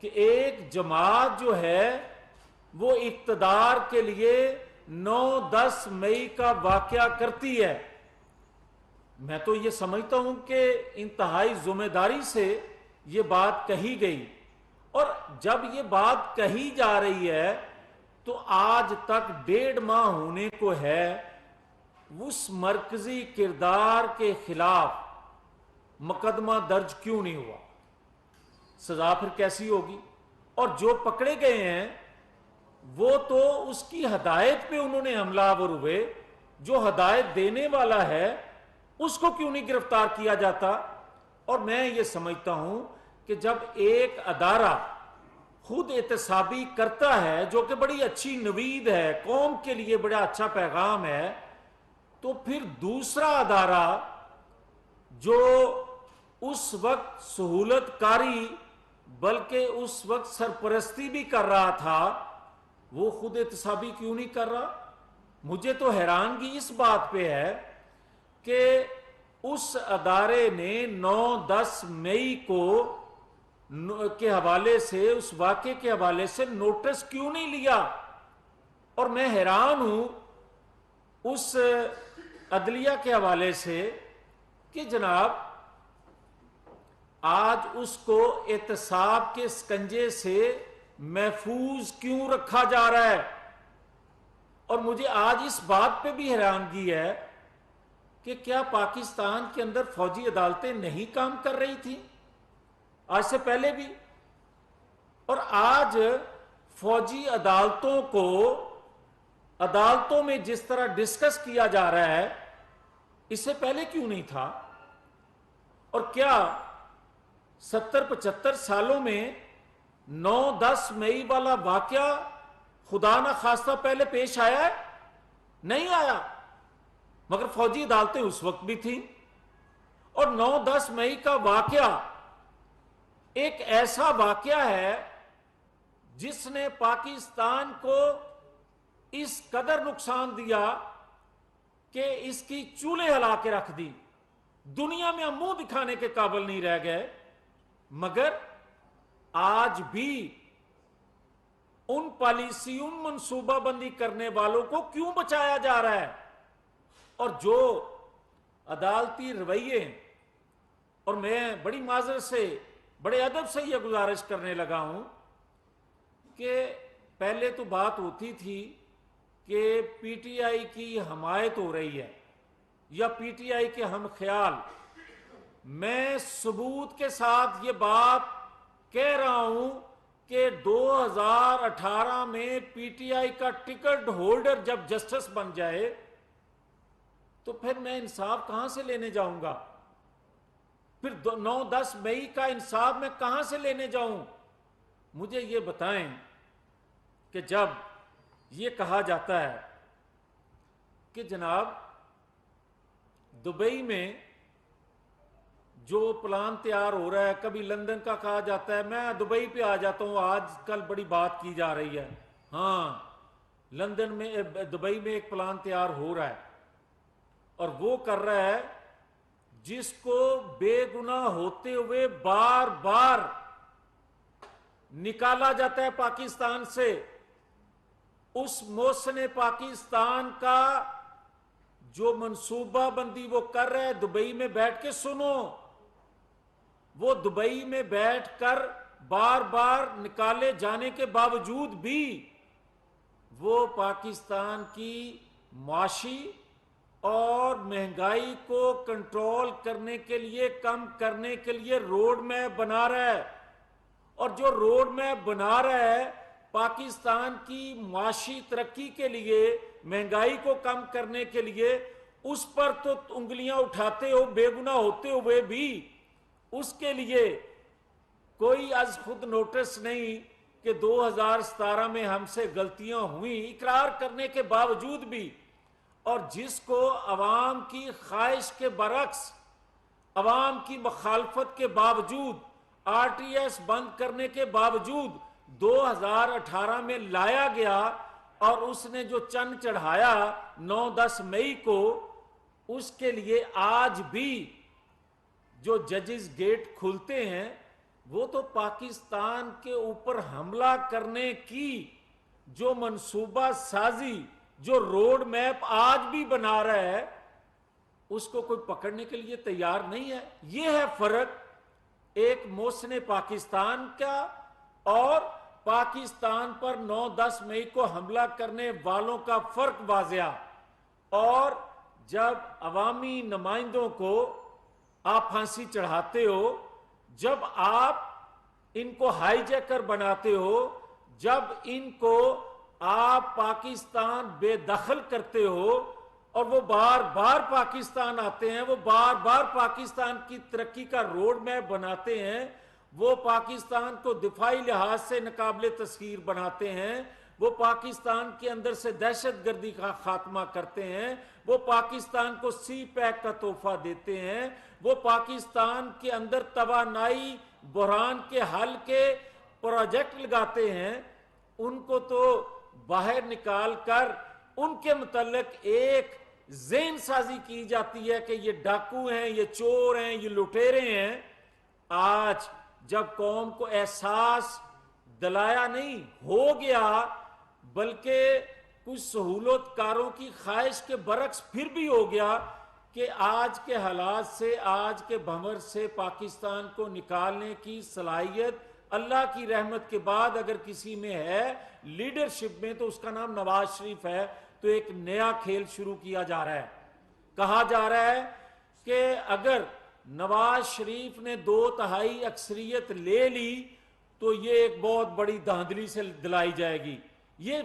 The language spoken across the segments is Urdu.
کہ ایک جماعت جو ہے وہ اقتدار کے لیے 9-10 مئی کا واقعہ کرتی ہے، میں تو یہ سمجھتا ہوں کہ انتہائی ذمہ داری سے یہ بات کہی گئی، اور جب یہ بات کہی جا رہی ہے تو آج تک 1.5 ماہ ہونے کو ہے، اس مرکزی کردار کے خلاف مقدمہ درج کیوں نہیں ہوا؟ سزا پھر کیسی ہوگی؟ اور جو پکڑے گئے ہیں وہ تو اس کی ہدایت پہ انہوں نے حملہ آور ہوئے، جو ہدایت دینے والا ہے اس کو کیوں نہیں گرفتار کیا جاتا؟ اور میں یہ سمجھتا ہوں کہ جب ایک ادارہ خود احتسابی کرتا ہے، جو کہ بڑی اچھی نوید ہے، قوم کے لیے بڑا اچھا پیغام ہے، تو پھر دوسرا ادارہ جو اس وقت سہولت کاری بلکہ اس وقت سرپرستی بھی کر رہا تھا، وہ خود احتسابی کیوں نہیں کر رہا؟ مجھے تو حیرانگی اس بات پہ ہے کہ اس ادارے نے 9-10 مئی کو کے حوالے سے، اس واقعے کے حوالے سے نوٹس کیوں نہیں لیا؟ اور میں حیران ہوں اس عدلیہ کے حوالے سے کہ جناب آج اس کو احتساب کے سکنجے سے محفوظ کیوں رکھا جا رہا ہے؟ اور مجھے آج اس بات پہ بھی حیرانگی ہے کہ کیا پاکستان کے اندر فوجی عدالتیں نہیں کام کر رہی تھیں آج سے پہلے بھی؟ اور آج فوجی عدالتوں کو عدالتوں میں جس طرح ڈسکس کیا جا رہا ہے، اس سے پہلے کیوں نہیں تھا؟ اور کیا 70-75 سالوں میں 9-10 مئی والا واقعہ خدا نہ خواستہ پہلے پیش آیا ہے؟ نہیں آیا، مگر فوجی عدالتیں اس وقت بھی تھیں۔ اور 9-10 مئی کا واقعہ ایک ایسا واقعہ ہے جس نے پاکستان کو اس قدر نقصان دیا کہ اس کی چولہے ہلا کے رکھ دی، دنیا میں ہم منہ دکھانے کے قابل نہیں رہ گئے، مگر آج بھی ان پالیسی، ان منصوبہ بندی کرنے والوں کو کیوں بچایا جا رہا ہے؟ اور جو عدالتی رویے، اور میں بڑی معذرت سے، بڑے ادب سے یہ گزارش کرنے لگا ہوں کہ پہلے تو بات ہوتی تھی کہ پی ٹی آئی کی حمایت ہو رہی ہے یا پی ٹی آئی کے ہم خیال، میں ثبوت کے ساتھ یہ بات کہہ رہا ہوں کہ 2018 میں پی ٹی آئی کا ٹکٹ ہولڈر جب جسٹس بن جائے تو پھر میں انصاف کہاں سے لینے جاؤں گا؟ پھر 9-10 مئی کا انصاف میں کہاں سے لینے جاؤں؟ مجھے یہ بتائیں کہ جب یہ کہا جاتا ہے کہ جناب دبئی میں جو پلان تیار ہو رہا ہے، کبھی لندن کا کہا جاتا ہے، میں دبئی پہ آ جاتا ہوں، آج کل بڑی بات کی جا رہی ہے، ہاں لندن میں، دبئی میں ایک پلان تیار ہو رہا ہے، اور وہ کر رہا ہے جس کو بے گناہ ہوتے ہوئے بار بار نکالا جاتا ہے پاکستان سے۔ اس محسن پاکستان کا جو منصوبہ بندی وہ کر رہے، دبئی میں بیٹھ کے سنو، وہ دبئی میں بیٹھ کر بار بار نکالے جانے کے باوجود بھی وہ پاکستان کی معاشی اور مہنگائی کو کنٹرول کرنے کے لیے، کم کرنے کے لیے روڈ میپ بنا رہا ہے، اور جو روڈ میپ بنا رہا ہے پاکستان کی معاشی ترقی کے لیے، مہنگائی کو کم کرنے کے لیے، اس پر تو انگلیاں اٹھاتے ہو بے گناہ ہوتے ہوئے بھی اس کے لیے کوئی از خود نوٹس نہیں کہ 2017 میں ہم سے غلطیاں ہوئیں، اقرار کرنے کے باوجود بھی، اور جس کو عوام کی خواہش کے برعکس، عوام کی مخالفت کے باوجود، آر ٹی ایس بند کرنے کے باوجود 2018 میں لایا گیا، اور اس نے جو چند چڑھایا 9-10 مئی کو، اس کے لیے آج بھی جو ججز گیٹ کھلتے ہیں وہ تو پاکستان کے اوپر حملہ کرنے کی جو منصوبہ سازی، جو روڈ میپ آج بھی بنا رہا ہے، اس کو کوئی پکڑنے کے لیے تیار نہیں ہے۔ یہ ہے فرق ایک محسن پاکستان کا اور پاکستان پر 9-10 مئی کو حملہ کرنے والوں کا فرق واضح۔ اور جب عوامی نمائندوں کو آپ پھانسی چڑھاتے ہو، جب آپ ان کو ہائی جیکر بناتے ہو، جب ان کو آپ پاکستان بے دخل کرتے ہو، اور وہ بار بار پاکستان آتے ہیں، وہ بار بار پاکستان کی ترقی کا روڈ میپ بناتے ہیں، وہ پاکستان کو دفاعی لحاظ سے ناقابل تسخیر بناتے ہیں، وہ پاکستان کے اندر سے دہشت گردی کا خاتمہ کرتے ہیں، وہ پاکستان کو سی پیک کا تحفہ دیتے ہیں، وہ پاکستان کے اندر توانائی بحران کے حل کے پروجیکٹ لگاتے ہیں، ان کو تو باہر نکال کر ان کے متعلق ایک ذہن سازی کی جاتی ہے کہ یہ ڈاکو ہیں، یہ چور ہیں، یہ لٹیرے ہیں۔ آج جب قوم کو احساس دلایا نہیں ہو گیا، بلکہ کچھ سہولت کاروں کی خواہش کے برعکس پھر بھی ہو گیا کہ آج کے حالات سے، آج کے بھنور سے پاکستان کو نکالنے کی صلاحیت اللہ کی رحمت کے بعد اگر کسی میں ہے لیڈرشپ میں، تو اس کا نام نواز شریف ہے۔ تو ایک نیا کھیل شروع کیا جا رہا ہے۔ کہا جا رہا ہے کہ اگر نواز شریف نے 2/3 اکثریت لے لی تو یہ ایک بہت بڑی دھاندلی سے دلائی جائے گی۔ یہ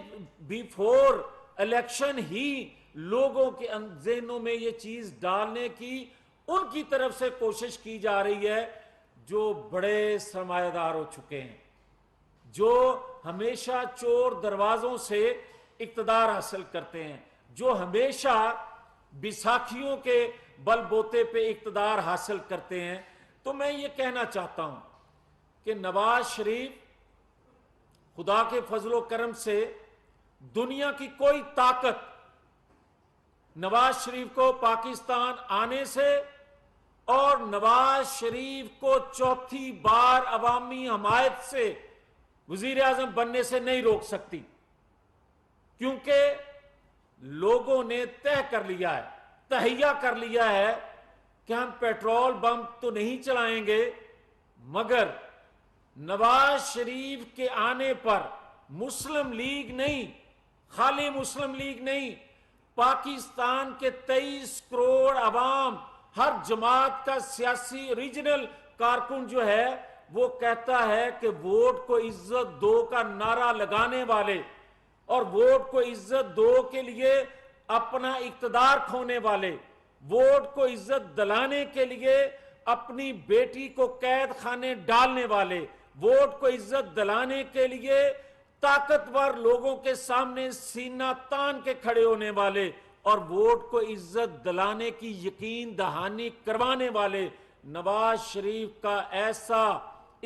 بیفور الیکشن ہی لوگوں کے ذہنوں میں یہ چیز ڈالنے کی ان کی طرف سے کوشش کی جا رہی ہے جو بڑے سرمایہ دار ہو چکے ہیں، جو ہمیشہ چور دروازوں سے اقتدار حاصل کرتے ہیں، جو ہمیشہ بیساکھیوں کے بل بوتے پہ اقتدار حاصل کرتے ہیں۔ تو میں یہ کہنا چاہتا ہوں کہ نواز شریف خدا کے فضل و کرم سے دنیا کی کوئی طاقت نواز شریف کو پاکستان آنے سے اور نواز شریف کو چوتھی بار عوامی حمایت سے وزیر اعظم بننے سے نہیں روک سکتی، کیونکہ لوگوں نے طے کر لیا ہے، تہیہ کر لیا ہے کہ ہم پیٹرول بم تو نہیں چلائیں گے، مگر نواز شریف کے آنے پر مسلم لیگ نہیں، خالی مسلم لیگ نہیں، پاکستان کے 23 کروڑ عوام، ہر جماعت کا سیاسی ریجنل کارکن جو ہے وہ کہتا ہے کہ ووٹ کو عزت دو کا نعرہ لگانے والے اور ووٹ کو عزت دو کے لیے اپنا اقتدار کھونے والے، ووٹ کو عزت دلانے کے لیے اپنی بیٹی کو قید خانے ڈالنے والے، ووٹ کو عزت دلانے کے لیے طاقتور لوگوں کے سامنے سینہ تان کے کھڑے ہونے والے اور ووٹ کو عزت دلانے کی یقین دہانی کروانے والے نواز شریف کا ایسا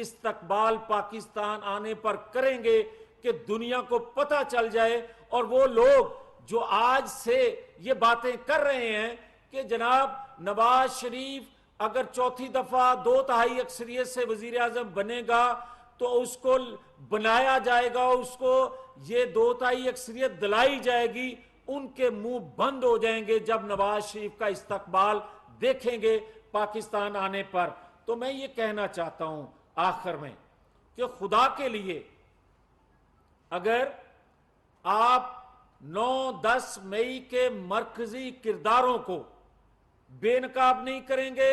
استقبال پاکستان آنے پر کریں گے کہ دنیا کو پتہ چل جائے، اور وہ لوگ جو آج سے یہ باتیں کر رہے ہیں کہ جناب نواز شریف اگر چوتھی دفعہ 2/3 اکثریت سے وزیر اعظم بنے گا تو اس کو بنایا جائے گا، اس کو یہ 2/3 اکثریت دلائی جائے گی، ان کے منہ بند ہو جائیں گے جب نواز شریف کا استقبال دیکھیں گے پاکستان آنے پر۔ تو میں یہ کہنا چاہتا ہوں آخر میں کہ خدا کے لیے اگر آپ 9-10 مئی کے مرکزی کرداروں کو بے نقاب نہیں کریں گے،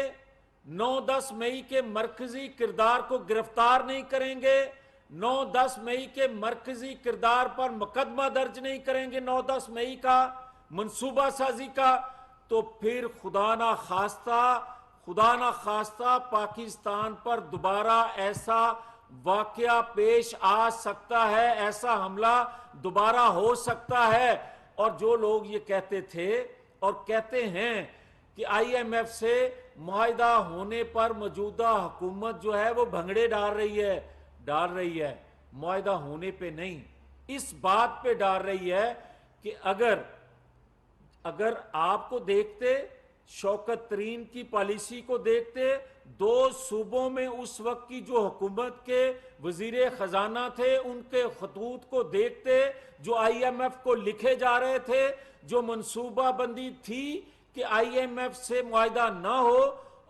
9-10 مئی کے مرکزی کردار کو گرفتار نہیں کریں گے، 9-10 مئی کے مرکزی کردار پر مقدمہ درج نہیں کریں گے 9-10 مئی کا منصوبہ سازی کا، تو پھر خدا نہ خواستہ پاکستان پر دوبارہ ایسا واقعہ پیش آ سکتا ہے، ایسا حملہ دوبارہ ہو سکتا ہے۔ اور جو لوگ یہ کہتے تھے اور کہتے ہیں کہ آئی ایم ایف سے معاہدہ ہونے پر موجودہ حکومت جو ہے وہ بھنگڑے ڈال رہی ہے، معاہدہ ہونے پہ نہیں، اس بات پہ ڈال رہی ہے کہ اگر آپ کو دیکھتے شوکت ترین کی پالیسی کو دیکھتے، دو صوبوں میں اس وقت کی جو حکومت کے وزیر خزانہ تھے ان کے خطوط کو دیکھتے جو آئی ایم ایف کو لکھے جا رہے تھے، جو منصوبہ بندی تھی کہ آئی ایم ایف سے معاہدہ نہ ہو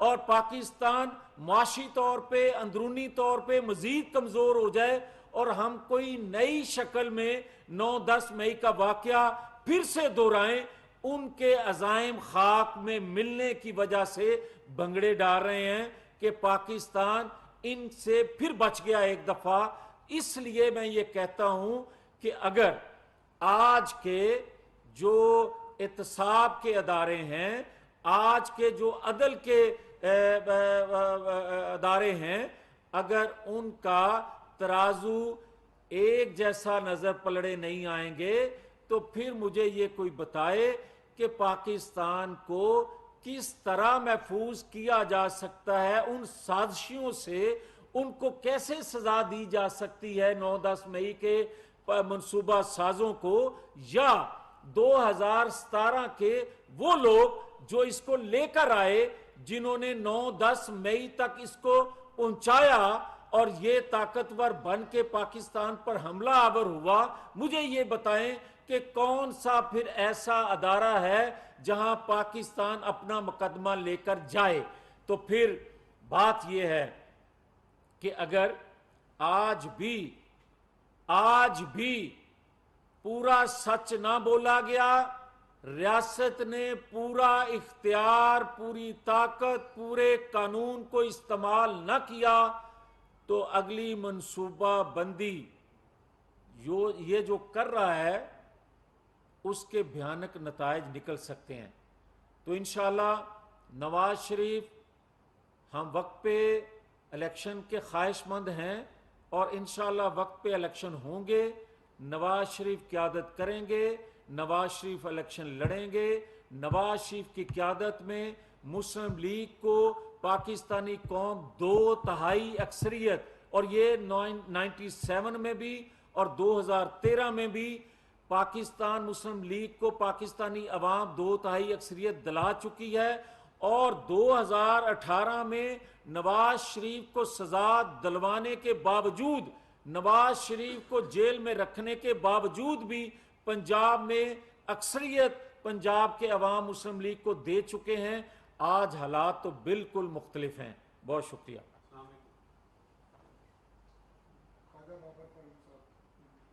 اور پاکستان معاشی طور پہ اندرونی طور پہ مزید کمزور ہو جائے اور ہم کوئی نئی شکل میں 9-10 مئی کا واقعہ پھر سے دہرائیں، ان کے عزائم خاک میں ملنے کی وجہ سے بنگڑے ڈال رہے ہیں کہ پاکستان ان سے پھر بچ گیا ایک دفعہ۔ اس لیے میں یہ کہتا ہوں کہ اگر آج کے جو احتساب کے ادارے ہیں، آج کے جو عدل کے ادارے ہیں، اگر ان کا ترازو ایک جیسا نظر پلڑے نہیں آئیں گے تو پھر مجھے یہ کوئی بتائے کہ پاکستان کو کس طرح محفوظ کیا جا سکتا ہے ان سازشوں سے، ان کو کیسے سزا دی جا سکتی ہے 9-10 مئی کے منصوبہ سازوں کو، یا 2017 کے وہ لوگ جو اس کو لے کر آئے، جنہوں نے 9-10 مئی تک اس کو پہنچایا اور یہ طاقتور بن کے پاکستان پر حملہ آور ہوا۔ مجھے یہ بتائیں کہ کون سا پھر ایسا ادارہ ہے جہاں پاکستان اپنا مقدمہ لے کر جائے؟ تو پھر بات یہ ہے کہ اگر آج بھی پورا سچ نہ بولا گیا، ریاست نے پورا اختیار، پوری طاقت، پورے قانون کو استعمال نہ کیا تو اگلی منصوبہ بندی یہ جو کر رہا ہے اس کے بھیانک نتائج نکل سکتے ہیں۔ تو انشاءاللہ نواز شریف، ہم وقت پہ الیکشن کے خواہش مند ہیں اور انشاءاللہ وقت پہ الیکشن ہوں گے، نواز شریف قیادت کریں گے، نواز شریف الیکشن لڑیں گے، نواز شریف کی قیادت میں مسلم لیگ کو پاکستانی قوم 2/3 اکثریت، اور یہ 97 میں بھی اور 2013 میں بھی پاکستان مسلم لیگ کو پاکستانی عوام 2/3 اکثریت دلا چکی ہے، اور 2018 میں نواز شریف کو سزا دلوانے کے باوجود، نواز شریف کو جیل میں رکھنے کے باوجود بھی پنجاب میں اکثریت پنجاب کے عوام مسلم لیگ کو دے چکے ہیں۔ آج حالات تو بالکل مختلف ہیں۔ بہت شکریہ۔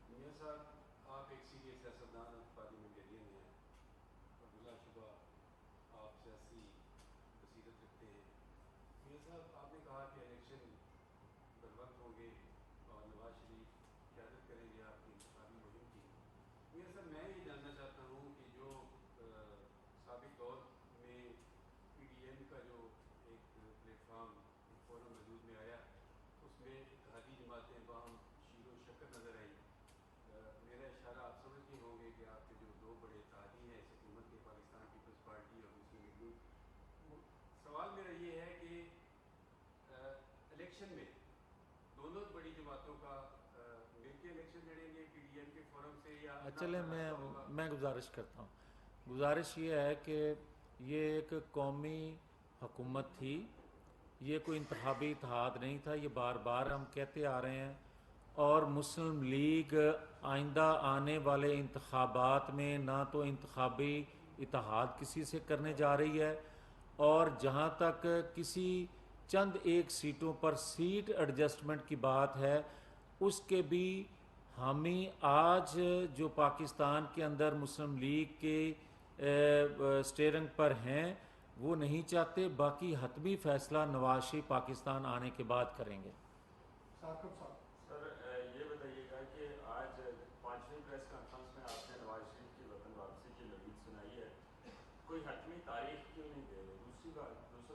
میاں صاحب، آپ ایک سیریس سیاستدان پارلیمنٹرین ہیں اور بلا شبہ آپ سیاسی بصیرت رکھتے ہیں۔ میاں صاحب، آپ نے کہا کہ الیکشن بر وقت ہوں گے اور نواز شریف قیادت کریں گے آپ کی انتخابی مہم کی۔ میاں صاحب، میں یہ جاننا چاہتا ہوں کہ جو سابق دور میں پی ڈی ایم کا جو ایک پلیٹ فارم فورم وجود میں آیا، اس میں اتحادی جماعتیں باہم شیر و شکر نظر آئیں۔ میرا اشارہ آپ سمجھتے ہوں گے کہ آپ کے جو دو بڑے اتحادی ہیں اس حکومت کے، پاکستان پیپلز پارٹی اور مسلم لیگ۔ سوال میرا یہ ہے کہ الیکشن میں دونوں بڑی جماعتوں کا مل کے الیکشن لڑیں گے پی ڈی ایم کے فورم سے، یا چلے میں گزارش کرتا ہوں۔ گزارش یہ ہے کہ یہ ایک قومی حکومت تھی، یہ کوئی انتخابی اتحاد نہیں تھا، یہ بار بار ہم کہتے آ رہے ہیں، اور مسلم لیگ آئندہ آنے والے انتخابات میں نہ تو انتخابی اتحاد کسی سے کرنے جا رہی ہے، اور جہاں تک کسی چند ایک سیٹوں پر سیٹ ایڈجسٹمنٹ کی بات ہے، اس کے بھی حامی آج جو پاکستان کے اندر مسلم لیگ کے سٹیئرنگ پر ہیں وہ نہیں چاہتے۔ باقی حتمی فیصلہ نواز شریف پاکستان آنے کے بعد کریں گے۔ سر یہ بتائیے گا کہ آج 5ویں پریس کانفرنس میں آپ نے نواز شریف کی وطن واپسی کی لغت سنائی ہے، کوئی حتمی تاریخ کیوں نہیں دے رہے؟ دوسرا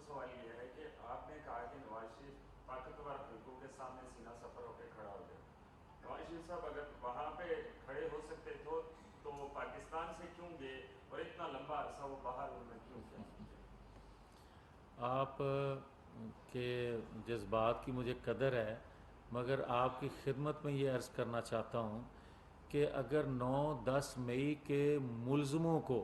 سوال یہ ہے کہ آپ نے کہا کہ نواز شریف طاقتور حلقوں کے سامنے سینہ سفر ہو کے کھڑا ہو جائے۔ نواز شریف صاحب اگر وہاں پہ کھڑے ہو سکتے تو پاکستان سے کیوں گئے اور اتنا لمبا عرصہ وہ باہر میں کیوں کیا؟ آپ کے جذبات کی مجھے قدر ہے، مگر آپ کی خدمت میں یہ عرض کرنا چاہتا ہوں کہ اگر 9-10 مئی کے ملزموں کو